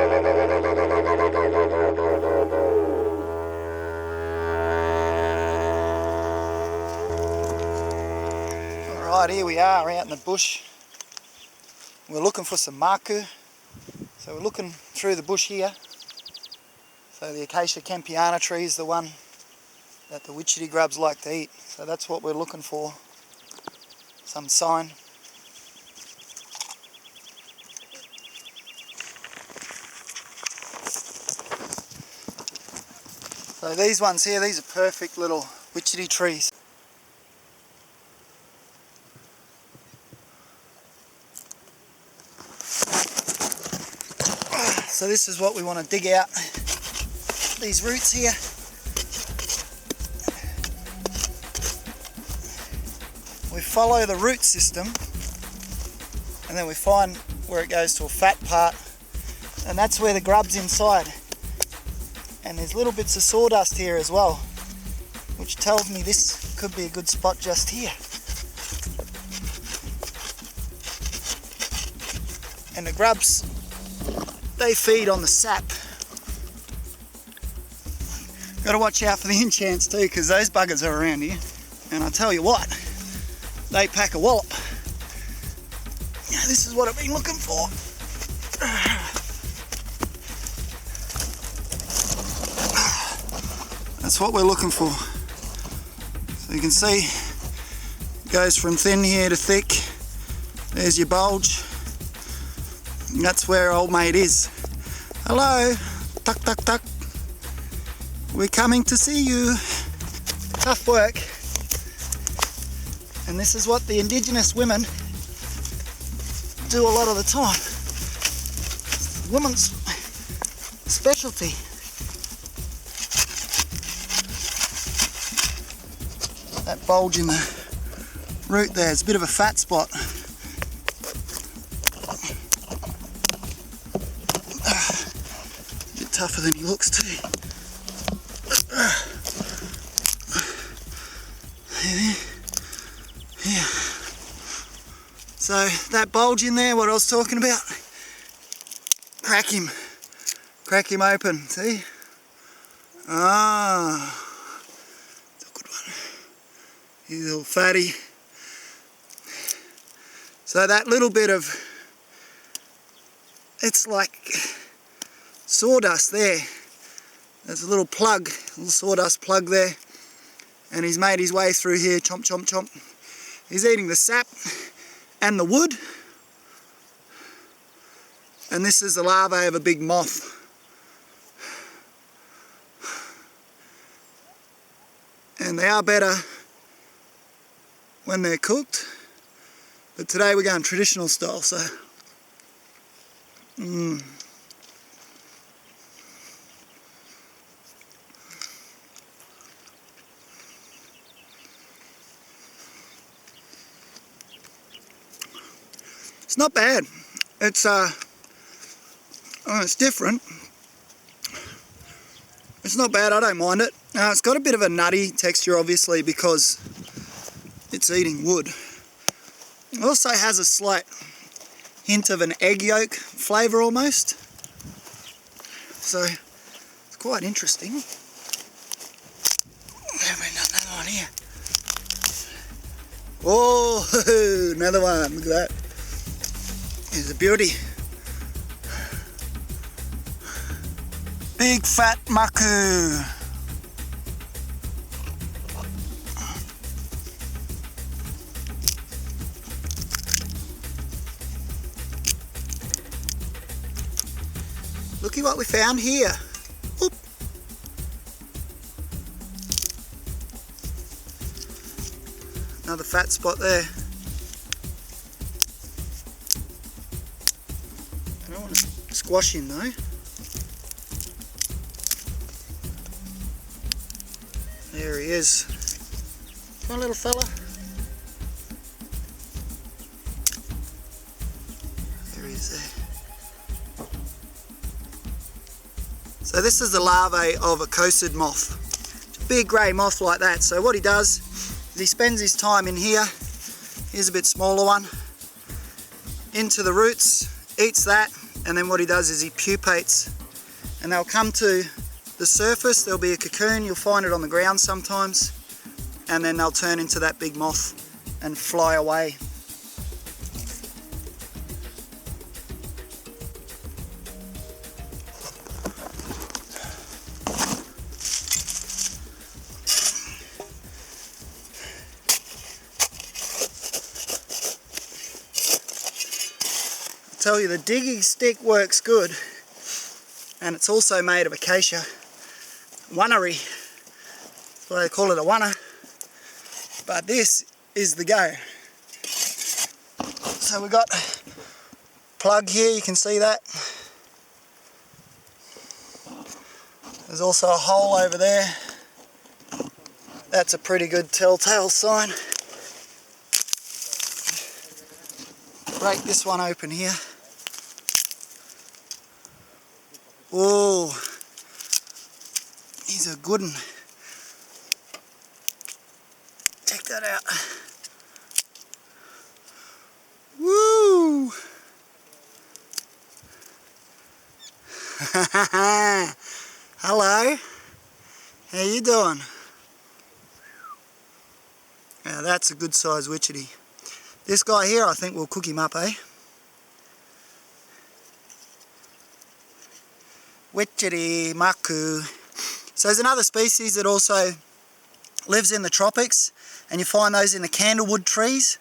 Alright, here we are out in the bush. We're looking for some maku. So we're looking through the bush here. So the Acacia campiana tree is the one that the witchetty grubs like to eat. So that's what we're looking for. Some sign. So these ones here, these are perfect little witchetty trees. So this is what we want to dig out, these roots here. We follow the root system and then we find where it goes to a fat part, and that's where the grub's inside. And there's little bits of sawdust here as well, which tells me this could be a good spot just here. And the grubs, they feed on the sap. Got to watch out for the enchants too, because those buggers are around here. And I tell you what, they pack a wallop. Yeah, this is what I've been looking for. That's what we're looking for. So you can see, it goes from thin here to thick. There's your bulge. And that's where old mate is. Hello, tuck, tuck, tuck. We're coming to see you. Tough work. And this is what the indigenous women do a lot of the time. Women's specialty. That bulge in the root there is a bit of a fat spot. A bit tougher than he looks too. Yeah. So that bulge in there, what I was talking about, crack him open, see? Ah. He's a little fatty. So that little bit of, it's like sawdust there. There's a little plug, a little sawdust plug there. And he's made his way through here, chomp, chomp, chomp. He's eating the sap and the wood. And this is the larvae of a big moth. And they are better when they're cooked, but today we're going traditional style, so it's not bad. It's it's different. It's not bad, I don't mind it. It's got a bit of a nutty texture obviously because it's eating wood. It also has a slight hint of an egg yolk flavour almost. So it's quite interesting. Another one here. Oh, another one, look at that. Here's a beauty. Big fat maku. Looky what we found here. Oop. Another fat spot there. I don't want to squash him though. There he is. Come on, little fella. There he is there. So this is the larvae of a coated moth. It's a big grey moth like that. So what he does is he spends his time in here. Here's a bit smaller one. Into the roots, eats that, and then what he does is he pupates, and they'll come to the surface. There'll be a cocoon, you'll find it on the ground sometimes, and then they'll turn into that big moth and fly away. Tell you, the digging stick works good, and it's also made of acacia. Wannery, that's why they call it a wanna, but this is the go. So we've got plug here, you can see that. There's also a hole over there. That's a pretty good telltale sign. Break this one open here. Whoa, he's a good one. Check that out. Woo! Hello, how you doing? Now that's a good size witchetty. This guy here, I think we'll cook him up, eh? Witchetty maku. So there's another species that also lives in the tropics, and you find those in the candlewood trees.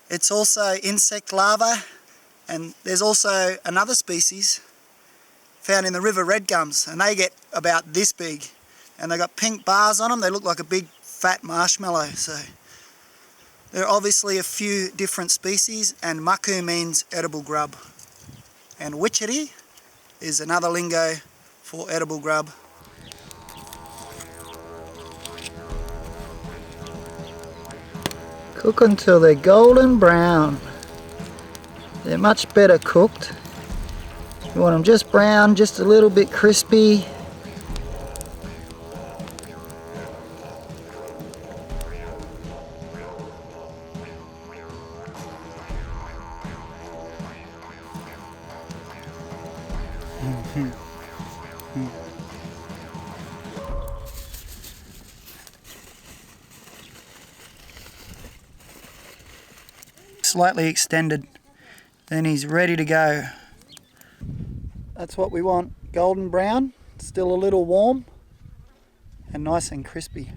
It's also insect larvae, and there's also another species found in the river red gums, and they get about this big, and they got pink bars on them. They look like a big fat marshmallow. So there are obviously a few different species, and maku means edible grub, and witchetty is another lingo for edible grub. Cook until they're golden brown. They're much better cooked. You want them just brown, just a little bit crispy. Slightly extended, then he's ready to go. That's what we want, golden brown, still a little warm, and nice and crispy.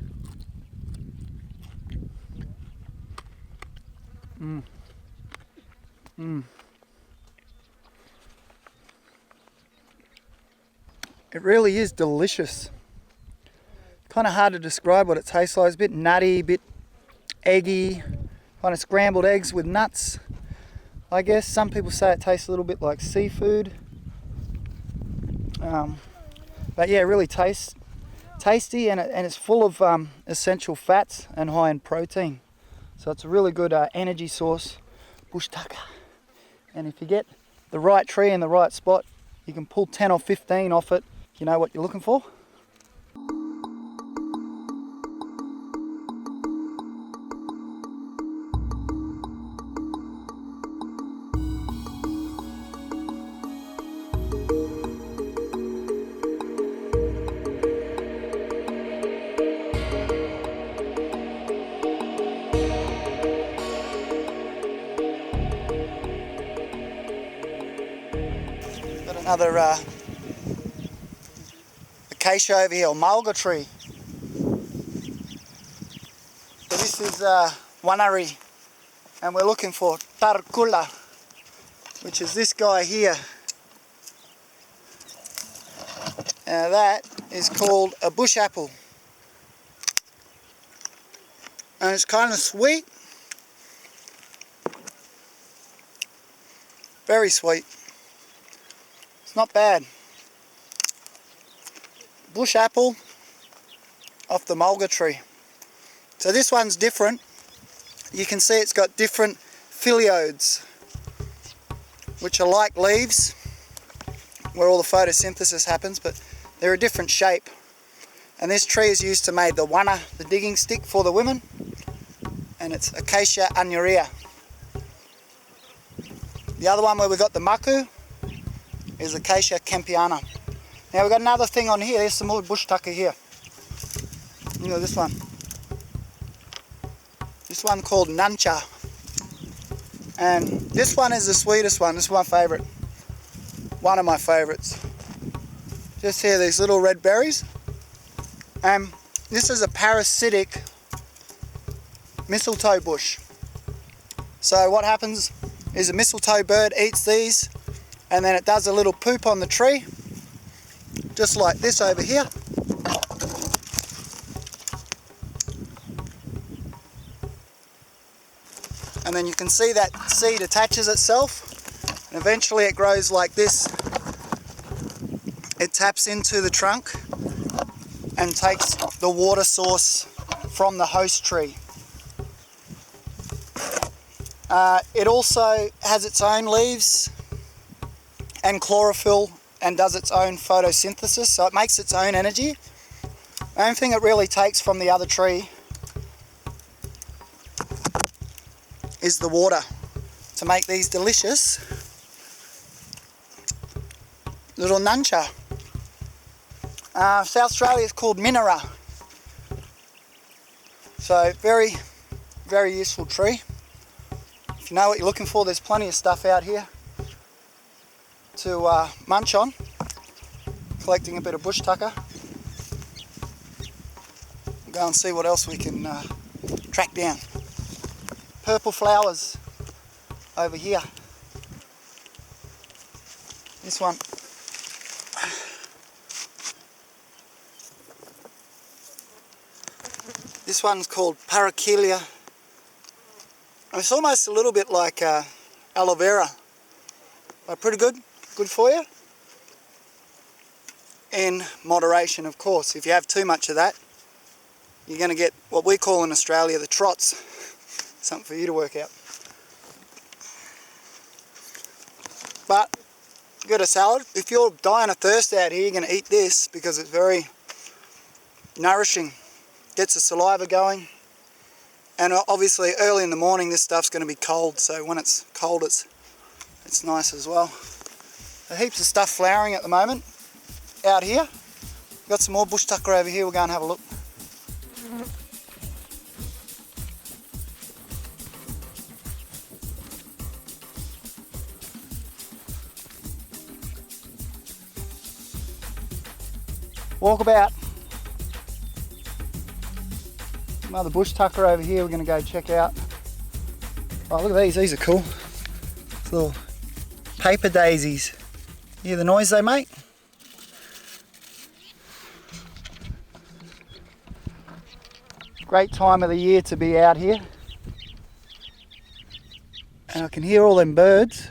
It really is delicious. Kind of hard to describe what it tastes like. It's a bit nutty, a bit eggy, kind of scrambled eggs with nuts. I guess some people say it tastes a little bit like seafood. But yeah, it really tastes tasty, and it's full of essential fats and high in protein. So it's a really good energy source, bush tucker. And if you get the right tree in the right spot, you can pull 10 or 15 off it. You know what you're looking for. Got another acacia over here, or mulga tree. So this is wanari, and we're looking for tarantula, which is this guy here. Now that is called a bush apple, and it's kind of sweet, very sweet. It's not bad. Bush apple off the mulga tree. So this one's different. You can see it's got different phyllodes, which are like leaves, where all the photosynthesis happens, but they're a different shape. And this tree is used to make the wana, the digging stick for the women, and it's Acacia anurea. The other one where we got the maku is Acacia campiana. Now we've got another thing on here. There's some more bush tucker here. You know this one. This one called Nuncha. And this one is the sweetest one. This is my favourite. One of my favourites. Just here, these little red berries. And this is a parasitic mistletoe bush. So what happens is a mistletoe bird eats these, and then it does a little poop on the tree, just like this over here. And then you can see that seed attaches itself, and eventually it grows like this. It taps into the trunk and takes the water source from the host tree. It also has its own leaves and chlorophyll and does its own photosynthesis, so it makes its own energy. The only thing it really takes from the other tree is the water to make these delicious little nuncha. South Australia is called Minera. So very, very useful tree. If you know what you're looking for, there's plenty of stuff out here to munch on. Collecting a bit of bush tucker. We'll go and see what else we can track down. Purple flowers over here. This one. This one's called Parakelia. It's almost a little bit like aloe vera, but pretty good for you. In moderation, of course. If you have too much of that, you're going to get what we call in Australia the trots. Something for you to work out. But you got a salad. If you're dying of thirst out here, you're going to eat this because it's very nourishing. Gets the saliva going. And obviously early in the morning this stuff's going to be cold, so when it's cold it's nice as well. There are heaps of stuff flowering at the moment out here. We've got some more bush tucker over here, we'll go and have a look. Walkabout. Another bush tucker over here we're going to go check out. Oh, look at these are cool. It's little paper daisies. You hear the noise they make? Great time of the year to be out here. And I can hear all them birds.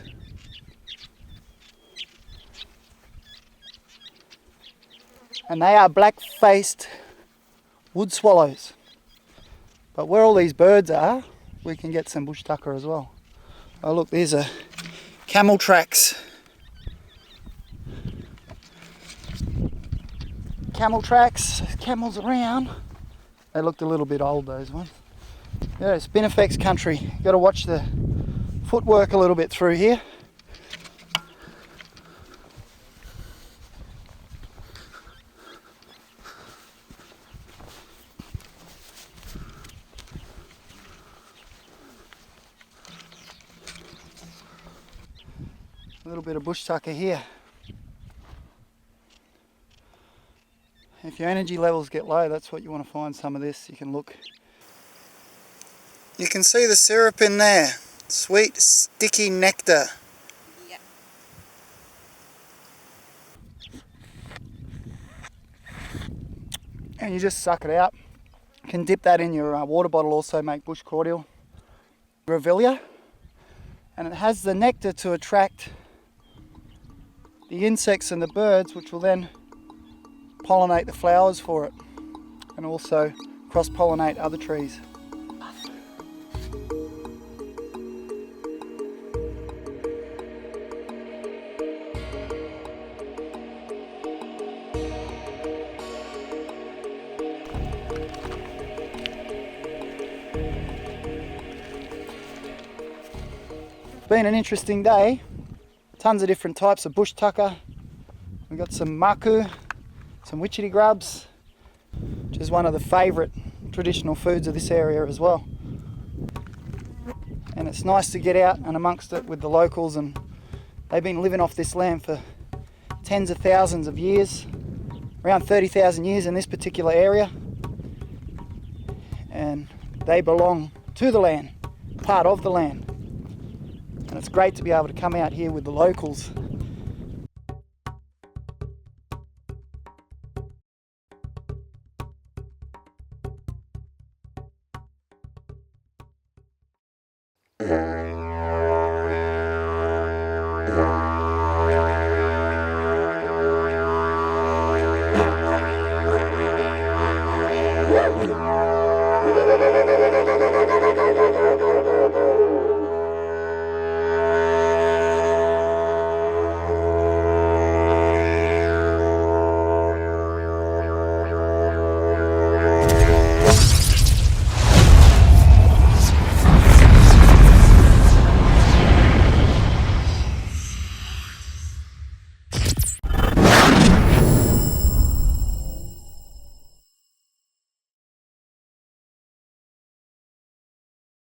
And they are black-faced wood swallows. But where all these birds are, we can get some bush tucker as well. Oh look, there's a camel tracks. Camel tracks, camels around. They looked a little bit old, those ones. Yeah, it's Spinifex country. You've got to watch the footwork a little bit through here. A little bit of bush tucker here. If your energy levels get low, that's what you want to find, some of this. You can look. You can see the syrup in there. Sweet, sticky nectar. Yeah. And you just suck it out. You can dip that in your water bottle, also make bush cordial. Grevillea. And it has the nectar to attract the insects and the birds, which will then pollinate the flowers for it and also cross-pollinate other trees. It's been an interesting day. Tons of different types of bush tucker. We've got some maku, some witchetty grubs, which is one of the favourite traditional foods of this area as well. And it's nice to get out and amongst it with the locals, and they've been living off this land for tens of thousands of years, around 30,000 years in this particular area, and they belong to the land, part of the land, and it's great to be able to come out here with the locals.